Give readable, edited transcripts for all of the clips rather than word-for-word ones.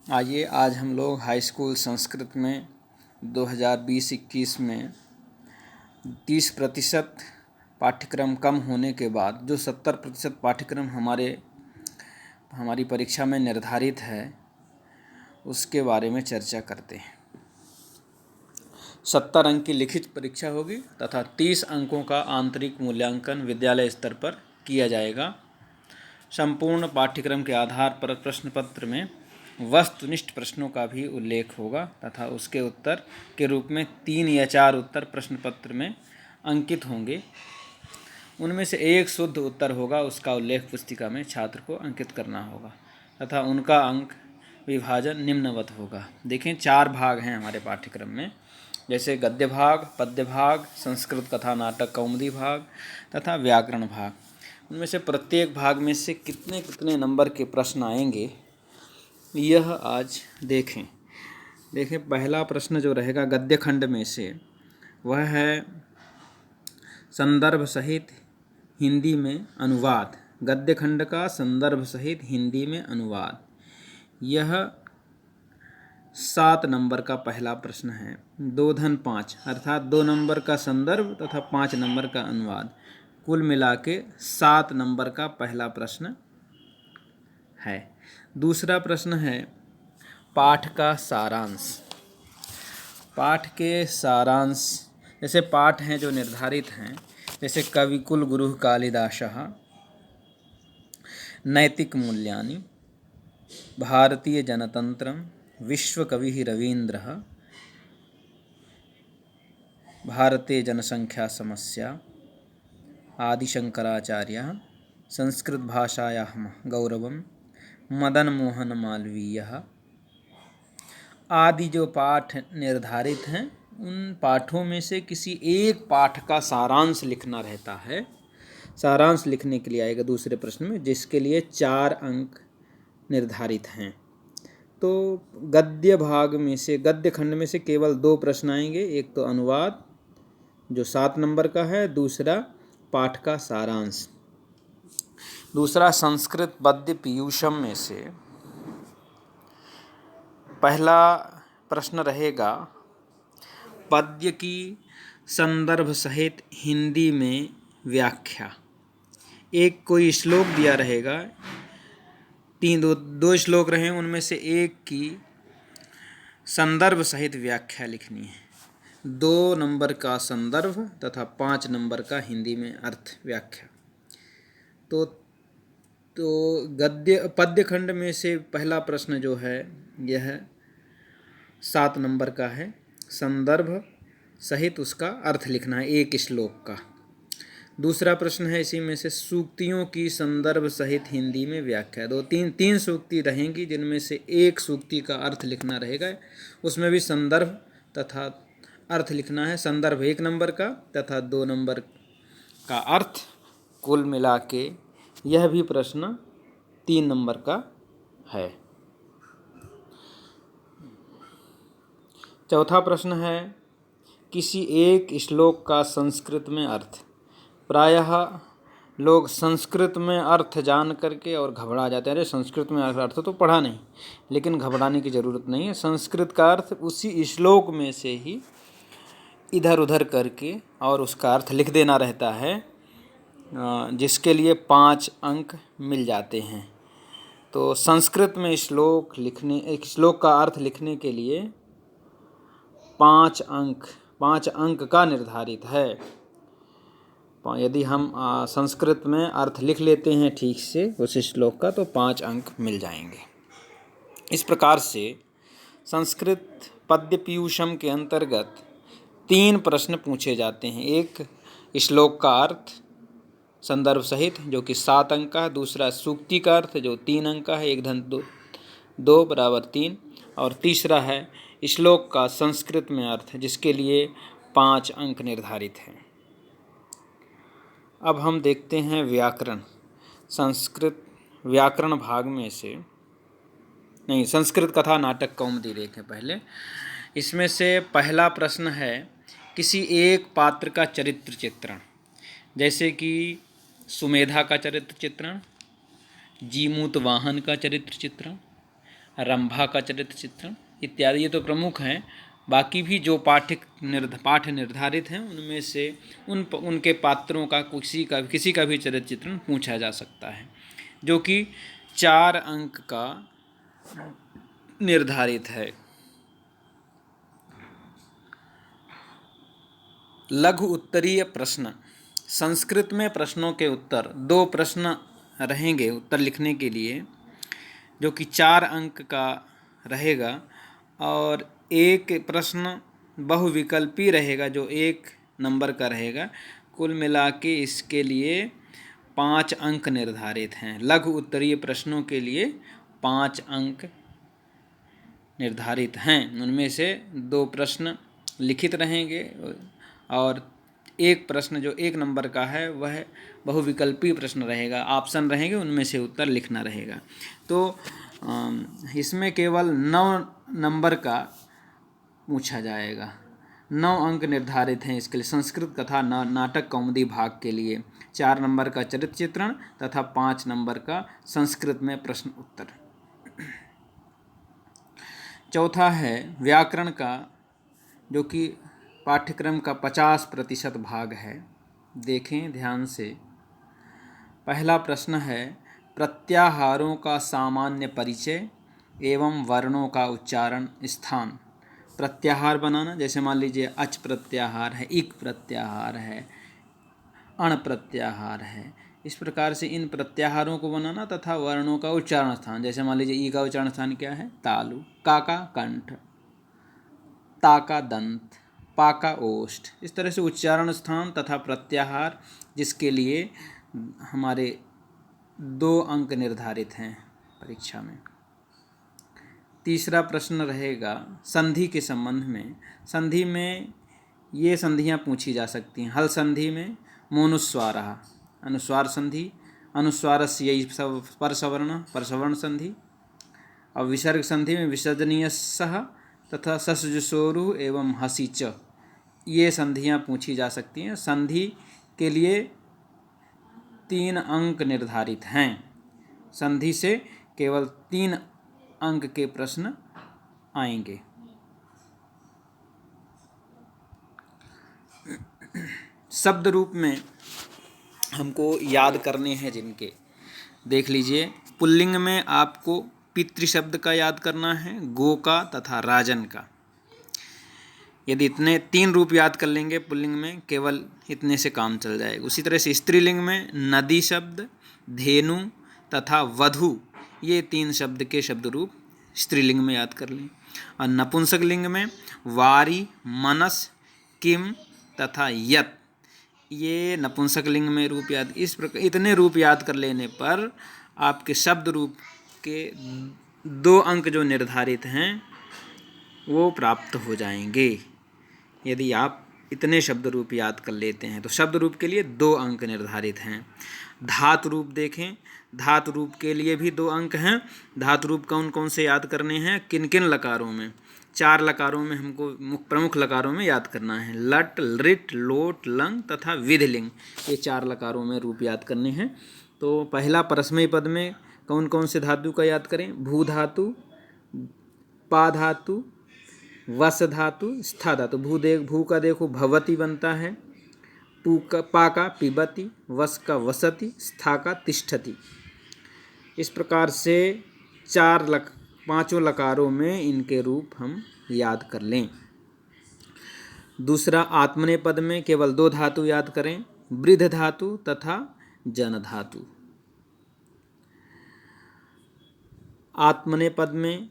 आइए आज हम लोग हाई स्कूल संस्कृत में 2020-21 में 30% पाठ्यक्रम कम होने के बाद जो 70% पाठ्यक्रम हमारी परीक्षा में निर्धारित है उसके बारे में चर्चा करते हैं। 70 अंक की लिखित परीक्षा होगी तथा 30 अंकों का आंतरिक मूल्यांकन विद्यालय स्तर पर किया जाएगा। संपूर्ण पाठ्यक्रम के आधार पर प्रश्न पत्र में वस्तुनिष्ठ प्रश्नों का भी उल्लेख होगा तथा उसके उत्तर के रूप में 3 या 4 उत्तर प्रश्न पत्र में अंकित होंगे। उनमें से एक शुद्ध उत्तर होगा, उसका उल्लेख पुस्तिका में छात्र को अंकित करना होगा तथा उनका अंक विभाजन निम्नवत होगा। देखें 4 भाग हैं हमारे पाठ्यक्रम में, जैसे गद्य भाग, पद्य भाग, संस्कृत कथा नाटक कौमुदी भाग तथा व्याकरण भाग। उनमें से प्रत्येक भाग में से कितने कितने नंबर के प्रश्न आएंगे यह आज देखें। पहला प्रश्न जो रहेगा गद्य खंड में से वह है संदर्भ सहित हिंदी में अनुवाद। गद्य खंड का संदर्भ सहित हिंदी में अनुवाद, यह 7 नंबर का पहला प्रश्न है। 2-5 अर्थात 2 नंबर का संदर्भ तथा 5 नंबर का अनुवाद, कुल मिला के 7 नंबर का पहला प्रश्न है। दूसरा प्रश्न है पाठ का सारांश। पाठ के सारांश, जैसे पाठ हैं जो निर्धारित हैं, जैसे कविकुल गुरुः कालिदासः, नैतिक मूल्यानि, भारतीय जनतंत्रम, विश्वकविः रवीन्द्रः, भारतीय जनसंख्या समस्या, आदिशंकराचार्यः, संस्कृत भाषायाः गौरवम्, मदन मोहन मालवीय आदि जो पाठ निर्धारित हैं, उन पाठों में से किसी एक पाठ का सारांश लिखना रहता है। सारांश लिखने के लिए आएगा दूसरे प्रश्न में, जिसके लिए 4 अंक निर्धारित हैं। तो गद्य भाग में से, गद्य खंड में से केवल 2 प्रश्न आएंगे, एक तो अनुवाद जो 7 नंबर का है, दूसरा पाठ का सारांश। दूसरा संस्कृत पद्य पीयूषम में से पहला प्रश्न रहेगा पद्य की संदर्भ सहित हिंदी में व्याख्या। एक कोई श्लोक दिया रहेगा, 2 श्लोक रहे, उनमें से एक की संदर्भ सहित व्याख्या लिखनी है। 2 नंबर का संदर्भ तथा 5 नंबर का हिंदी में अर्थ व्याख्या। तो पद्य खंड में से पहला प्रश्न जो है यह 7 नंबर का है। संदर्भ सहित उसका अर्थ लिखना है एक श्लोक का। दूसरा प्रश्न है इसी में से सूक्तियों की संदर्भ सहित हिंदी में व्याख्या। 3 सूक्ति रहेंगी, जिनमें से एक सूक्ति का अर्थ लिखना रहेगा, उसमें भी संदर्भ तथा अर्थ लिखना है। संदर्भ 1 नंबर का तथा 2 नंबर का अर्थ, कुल मिला के यह भी प्रश्न 3 नंबर का है। चौथा प्रश्न है किसी एक श्लोक का संस्कृत में अर्थ। प्रायः लोग संस्कृत में अर्थ जान करके और घबरा जाते हैं, अरे संस्कृत में अर्थ तो पढ़ा नहीं, लेकिन घबराने की ज़रूरत नहीं है। संस्कृत का अर्थ उसी श्लोक में से ही इधर उधर करके और उसका अर्थ लिख देना रहता है, जिसके लिए 5 अंक मिल जाते हैं। तो संस्कृत में एक श्लोक का अर्थ लिखने के लिए 5 अंक का निर्धारित है। यदि हम संस्कृत में अर्थ लिख लेते हैं ठीक से उस श्लोक का, तो 5 अंक मिल जाएंगे। इस प्रकार से संस्कृत पद्य पीयूषम के अंतर्गत 3 प्रश्न पूछे जाते हैं। एक श्लोक का अर्थ संदर्भ सहित जो कि 7 अंक का है, दूसरा सूक्ति का अर्थ जो 3 अंक का है, 1-2 बराबर 3, और तीसरा है श्लोक का संस्कृत में अर्थ, जिसके लिए 5 अंक निर्धारित हैं। अब हम देखते हैं व्याकरण। संस्कृत व्याकरण भाग में से संस्कृत कथा नाटक कौमुदी देखें पहले। इसमें से पहला प्रश्न है किसी एक पात्र का चरित्र चित्रण, जैसे कि सुमेधा का चरित्र चित्रण, जीमूत वाहन का चरित्र चित्रण, रंभा का चरित्र चित्रण इत्यादि। ये तो प्रमुख हैं। बाकी भी जो पाठ निर्धारित हैं उनमें से उनके पात्रों का किसी का भी चरित्र चित्रण पूछा जा सकता है, जो कि 4 अंक का निर्धारित है। लघु उत्तरीय प्रश्न। संस्कृत में प्रश्नों के उत्तर 2 प्रश्न रहेंगे उत्तर लिखने के लिए, जो कि 4 अंक का रहेगा, और एक प्रश्न बहुविकल्पी रहेगा जो 1 नंबर का रहेगा। कुल मिला के इसके लिए 5 अंक निर्धारित हैं। लघु उत्तरीय प्रश्नों के लिए 5 अंक निर्धारित हैं। उनमें से 2 प्रश्न लिखित रहेंगे और एक प्रश्न जो 1 नंबर का है वह बहुविकल्पी प्रश्न रहेगा। ऑप्शन रहेंगे, उनमें से उत्तर लिखना रहेगा। तो इसमें केवल 9 नंबर का पूछा जाएगा। 9 अंक निर्धारित हैं इसके लिए। संस्कृत कथा नाटक कौमुदी भाग के लिए 4 नंबर का चरित्र चित्रण तथा 5 नंबर का संस्कृत में प्रश्न उत्तर। चौथा है व्याकरण का, जो कि पाठ्यक्रम का 50% भाग है। देखें ध्यान से। पहला प्रश्न है प्रत्याहारों का सामान्य परिचय एवं वर्णों का उच्चारण स्थान। प्रत्याहार बनाना, जैसे मान लीजिए अच प्रत्याहार है, इक प्रत्याहार है, अण प्रत्याहार है। इस प्रकार से इन प्रत्याहारों को बनाना तथा वर्णों का उच्चारण स्थान, जैसे मान लीजिए ई का उच्चारण स्थान क्या है? तालु, का कंठ, ता का दंत, पा का ओष्ठ। इस तरह से उच्चारण स्थान तथा प्रत्याहार, जिसके लिए हमारे 2 अंक निर्धारित हैं परीक्षा में। तीसरा प्रश्न रहेगा संधि के संबंध में। संधि में ये संधियाँ पूछी जा सकती हैं। हल संधि में मोनुस्वारः अनुस्वार संधि, अनुस्वारस्य यही परसवर्ण संधि, और विसर्ग संधि में विसर्जनीयस्सः तथा ससजुषोरु एवं हसी च, ये संधियाँ पूछी जा सकती हैं। संधि के लिए 3 अंक निर्धारित हैं। संधि से केवल 3 अंक के प्रश्न आएंगे। शब्द रूप में हमको याद करने हैं जिनके, देख लीजिए। पुल्लिंग में आपको पितृ शब्द का याद करना है, गो का तथा राजन का। यदि इतने 3 रूप याद कर लेंगे पुल्लिंग में, केवल इतने से काम चल जाएगा। उसी तरह से स्त्रीलिंग में नदी शब्द, धेनु तथा वधु, ये 3 शब्द के शब्द रूप स्त्रीलिंग में याद कर लें। और नपुंसक लिंग में वारी, मनस, किम तथा यत, ये नपुंसक लिंग में रूप याद। इस प्रकार इतने रूप याद कर लेने पर आपके शब्द रूप के 2 अंक जो निर्धारित हैं वो प्राप्त हो जाएंगे। यदि आप इतने शब्द रूप याद कर लेते हैं तो शब्द रूप के लिए 2 अंक निर्धारित हैं। धातु रूप देखें। धातु रूप के लिए भी 2 अंक हैं। धातु रूप कौन कौन से याद करने हैं? किन किन लकारों में? 4 लकारों में हमको प्रमुख लकारों में याद करना है। लट, लृट, लोट, लंग तथा विधिलिंग, ये 4 लकारों में रूप याद करने हैं। तो पहला परस्मैपदी पद में कौन कौन से धातु का याद करें? भू धातु, पा धातु, वस धातु, स्था धातु। भू का देखो भवती बनता है, पा का पिबती, वस का वसति, स्था का तिष्ठति। इस प्रकार से 5 लकारों में इनके रूप हम याद कर लें। दूसरा आत्मनेपद में केवल 2 धातु याद करें, वृद्ध धातु तथा जन धातु। आत्मनेपद में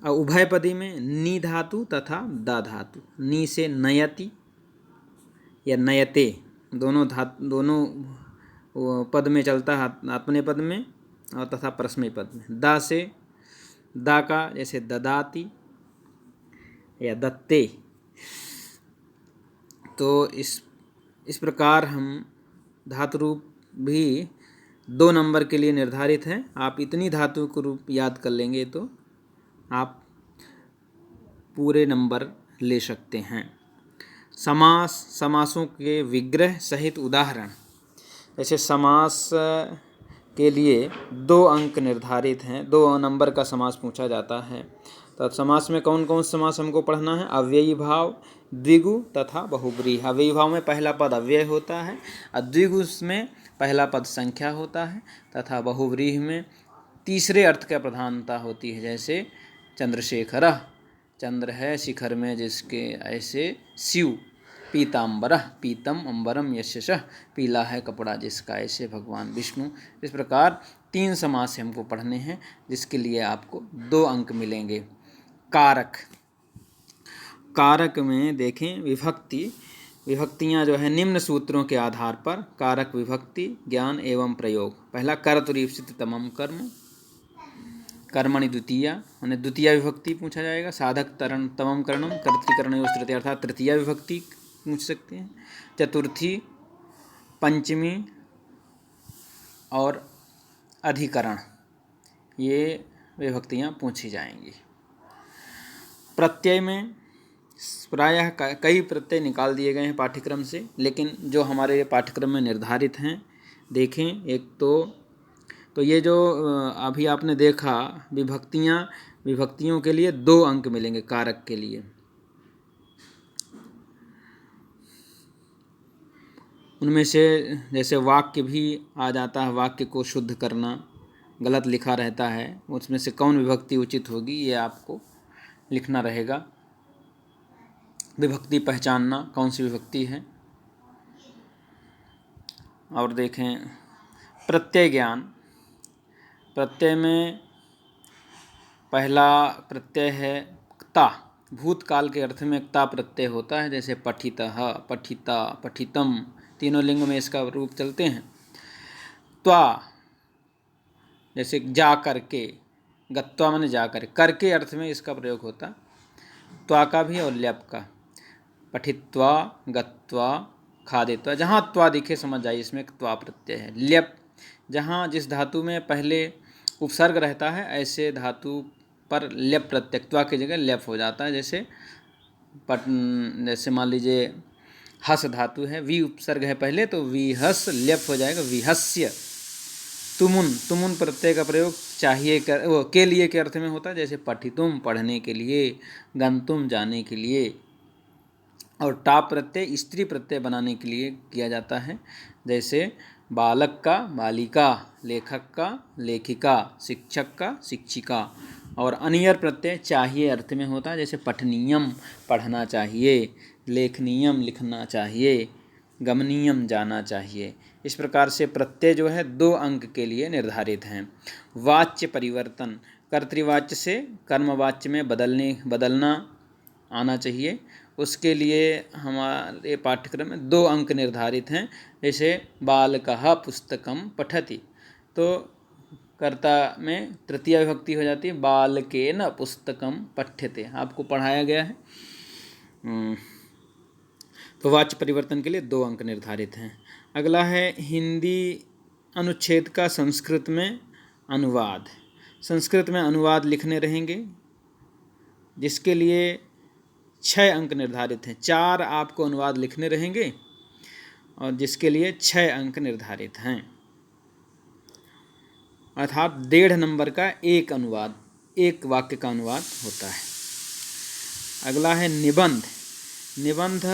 उभयपदी में नी धातु तथा दा धातु। नी से नयति या नयते, दोनों पद में चलता है आत्मनेपद में और तथा परस्मैपद में। दा से दा का जैसे ददाति या दत्ते। तो इस प्रकार हम धातु रूप भी 2 नंबर के लिए निर्धारित है। आप इतनी धातु को रूप याद कर लेंगे तो आप पूरे नंबर ले सकते हैं। समासों के विग्रह सहित उदाहरण, जैसे समास के लिए 2 अंक निर्धारित हैं। 2 नंबर का समास पूछा जाता है। तो समास में कौन कौन समास हमको पढ़ना है? अव्ययी भाव, द्विगु तथा बहुब्रीहि। अव्ययी भाव में पहला पद अव्यय होता है और द्विगु में पहला पद संख्या होता है तथा बहुब्रीहि में तीसरे अर्थ का प्रधानता होती है। जैसे चंद्रशेखरः, चंद्र है शिखर में जिसके, ऐसे शिव। पीताम्बरः, पीतम अम्बरम यशसः, पीला है कपड़ा जिसका, ऐसे भगवान विष्णु। इस प्रकार 3 समास हमको पढ़ने हैं जिसके लिए आपको 2 अंक मिलेंगे। कारक, कारक में देखें विभक्तियां जो है निम्न सूत्रों के आधार पर कारक विभक्ति ज्ञान एवं प्रयोग। पहला कर्तुरीप्सित तमम कर्म, कर्मणि द्वितीया, माने द्वितीय विभक्ति पूछा जाएगा। साधक तरण तमम करणम, कर्तृकरणयोः तृतीया अर्थात तृतीय विभक्ति पूछ सकते हैं। चतुर्थी, पंचमी और अधिकरण, ये विभक्तियां पूछी जाएंगी। प्रत्यय में प्रायः कई प्रत्यय निकाल दिए गए हैं पाठ्यक्रम से, लेकिन जो हमारे पाठ्यक्रम में निर्धारित हैं देखें। एक तो ये जो अभी आपने देखा विभक्तियों के लिए 2 अंक मिलेंगे कारक के लिए। उनमें से जैसे वाक्य भी आ जाता है, वाक्य को शुद्ध करना, गलत लिखा रहता है, उसमें से कौन विभक्ति उचित होगी ये आपको लिखना रहेगा। विभक्ति पहचानना कौन सी विभक्ति है। और देखें प्रत्यय ज्ञान, प्रत्यय में पहला प्रत्यय है क्ता। भूतकाल के अर्थ में क्ता प्रत्यय होता है। जैसे पठितः, पठिता, पठितम, तीनों लिंग में इसका रूप चलते हैं। त्वा, जैसे जा करके, गत्वा माने जा करके अर्थ में इसका प्रयोग होता। त्वा का भी और ल्यप का। पठित्वा, गत्वा, खादित्वा, जहाँ त्वा दिखे समझ जाइए इसमें त्वा प्रत्यय है। ल्यप, जहाँ जिस धातु में पहले उपसर्ग रहता है ऐसे धातु पर ल्यप प्रत्यय, त्वा की जगह ल्यप हो जाता है। जैसे मान लीजिए हस धातु है, वी उपसर्ग है पहले, तो विहस ल्यप हो जाएगा विहस्य। तुमुन प्रत्यय का प्रयोग चाहिए के लिए के अर्थ में होता है। जैसे पठितुम, पढ़ने के लिए, गंतुम, जाने के लिए। और टा प्रत्यय स्त्री प्रत्यय बनाने के लिए किया जाता है। जैसे बालक का बालिका, लेखक का लेखिका, शिक्षक का शिक्षिका। और अनियर प्रत्यय चाहिए अर्थ में होता है। जैसे पठनीयम, पढ़ना चाहिए, लेखनीयम, लिखना चाहिए, गमनीयम, जाना चाहिए। इस प्रकार से प्रत्यय जो है 2 अंक के लिए निर्धारित हैं। वाच्य परिवर्तन, कर्तृवाच्य से कर्मवाच्य में बदलना आना चाहिए। उसके लिए हमारे पाठ्यक्रम में 2 अंक निर्धारित हैं। जैसे बालकः पुस्तकं पठति, तो कर्ता में तृतीय विभक्ति हो जाती है, बालकेन पुस्तकं पठ्यते, आपको पढ़ाया गया है। तो वाच्य परिवर्तन के लिए 2 अंक निर्धारित हैं। अगला है हिंदी अनुच्छेद का संस्कृत में अनुवाद। संस्कृत में अनुवाद लिखने रहेंगे जिसके लिए 6 अंक निर्धारित हैं। 4 आपको अनुवाद लिखने रहेंगे और जिसके लिए 6 अंक निर्धारित हैं, अर्थात 1.5 नंबर का एक अनुवाद, एक वाक्य का अनुवाद होता है। अगला है निबंध। निबंध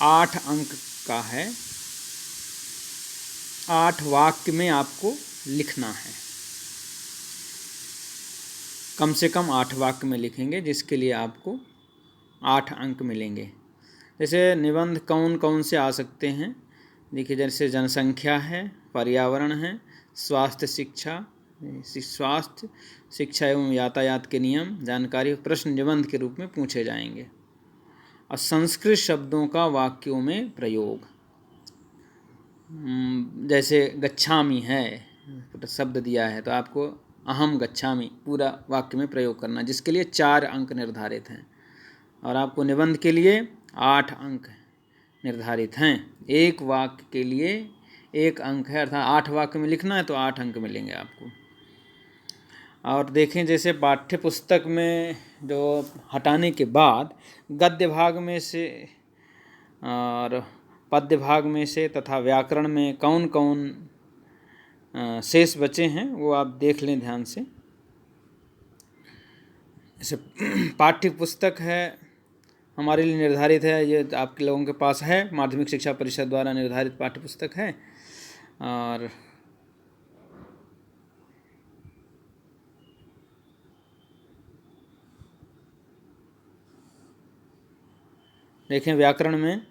8 अंक का है। 8 वाक्य में आपको लिखना है, कम से कम 8 वाक्य में लिखेंगे जिसके लिए आपको 8 अंक मिलेंगे। जैसे निबंध कौन कौन से आ सकते हैं देखिए, जैसे जनसंख्या है, पर्यावरण है, स्वास्थ्य शिक्षा एवं यातायात के नियम, जानकारी, प्रश्न निबंध के रूप में पूछे जाएंगे। और संस्कृत शब्दों का वाक्यों में प्रयोग, जैसे गच्छामि है शब्द दिया है तो आपको अहम गच्छामि पूरा वाक्य में प्रयोग करना, जिसके लिए 4 अंक निर्धारित हैं। और आपको निबंध के लिए 8 अंक निर्धारित हैं। एक वाक्य के लिए 1 अंक है, अर्थात 8 वाक्य में लिखना है तो 8 अंक मिलेंगे आपको। और देखें जैसे पाठ्य पुस्तक में जो हटाने के बाद गद्य भाग में से और पद्य भाग में से तथा व्याकरण में कौन कौन शेष बचे हैं वो आप देख लें ध्यान से। जैसे पाठ्य पुस्तक है हमारे लिए निर्धारित है, ये आपके लोगों के पास है, माध्यमिक शिक्षा परिषद द्वारा निर्धारित पाठ्य पुस्तक है। और देखें व्याकरण में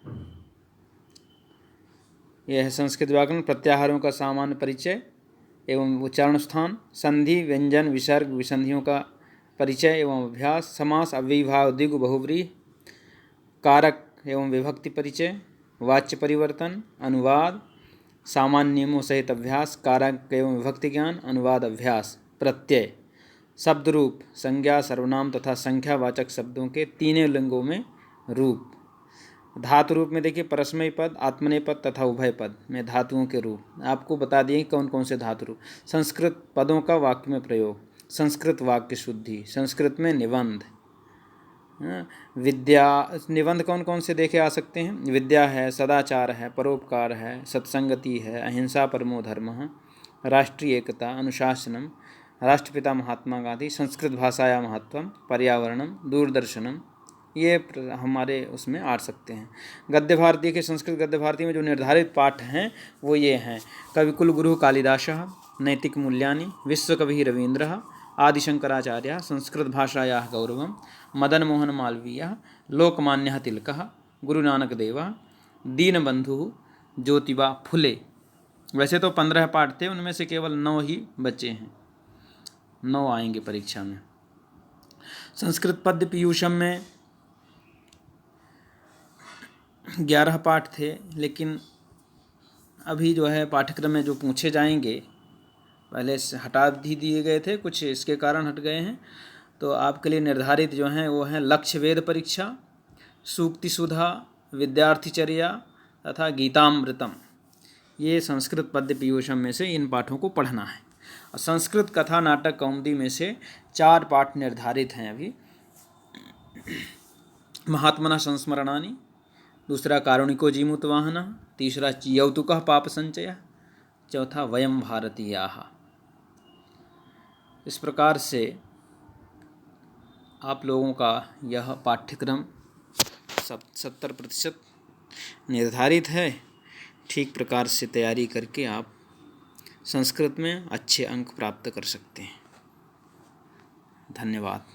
यह है संस्कृत व्याकरण, प्रत्याहारों का सामान्य परिचय एवं उच्चारण स्थान, संधि व्यंजन विसर्ग विसंधियों का परिचय एवं अभ्यास, समास अव्ययीभाव द्विगु बहुव्रीहि, कारक एवं विभक्ति परिचय, वाच्य परिवर्तन, अनुवाद, सामान्य नियमों सहित अभ्यास, कारक एवं विभक्ति ज्ञान, अनुवाद अभ्यास, प्रत्यय, शब्द रूप, संज्ञा सर्वनाम तथा संख्यावाचक शब्दों के तीनों लिंगों में रूप, धातु रूप में देखिए परस्मय पद, आत्मनेय पद तथा उभय पद में धातुओं के रूप आपको बता दिए कौन कौन से धातु रूप। संस्कृत पदों का वाक्य में प्रयोग, संस्कृत वाक्य शुद्धि, संस्कृत में निबंध, विद्या निबंध कौन कौन से देखे आ सकते हैं, विद्या है, सदाचार है, परोपकार है, सत्संगति है, अहिंसा परमो धर्मः, राष्ट्रीय एकता, अनुशासनम, राष्ट्रपिता महात्मा गांधी, संस्कृत भाषाया महत्वम, पर्यावरणम, दूरदर्शनम, ये हमारे उसमें आ सकते हैं। गद्य भारती के संस्कृत गद्य भारती में जो निर्धारित पाठ हैं वो ये हैं, कविकुल गुरु कालिदासः, नैतिक मूल्यानि, विश्वकवि रवीन्द्रः, आदिशंकराचार्य, संस्कृत भाषायाः गौरवं, मदन मोहन मालवीयः, लोकमान्यः तिलकः, गुरु नानक देवः, दीनबंधु, ज्योतिबा फुले। वैसे तो 15 पाठ थे, उनमें से केवल 9 ही बचे हैं, 9 आएंगे परीक्षा में। संस्कृत पद्य पीयूषम में 11 पाठ थे, लेकिन अभी जो है पाठ्यक्रम में जो पूछे जाएंगे पहले से हटा भी दिए गए थे, कुछ इसके कारण हट गए हैं। तो आपके लिए निर्धारित जो हैं वो हैं लक्ष्य वेद परीक्षा, सूक्ति सुधा, विद्यार्थीचर्या तथा गीतामृतम। ये संस्कृत पद्य पीयूषम में से इन पाठों को पढ़ना है। और संस्कृत कथा नाटक कौमुदी में से 4 पाठ निर्धारित हैं अभी। महात्मना संस्मरणानि, दूसरा कारुणिको जीमूतवाहनः, तीसरा यौतुकः पाप संचयः, चौथा वयम भारतीयाः। इस प्रकार से आप लोगों का यह पाठ्यक्रम 70% निर्धारित है। ठीक प्रकार से तैयारी करके आप संस्कृत में अच्छे अंक प्राप्त कर सकते हैं। धन्यवाद।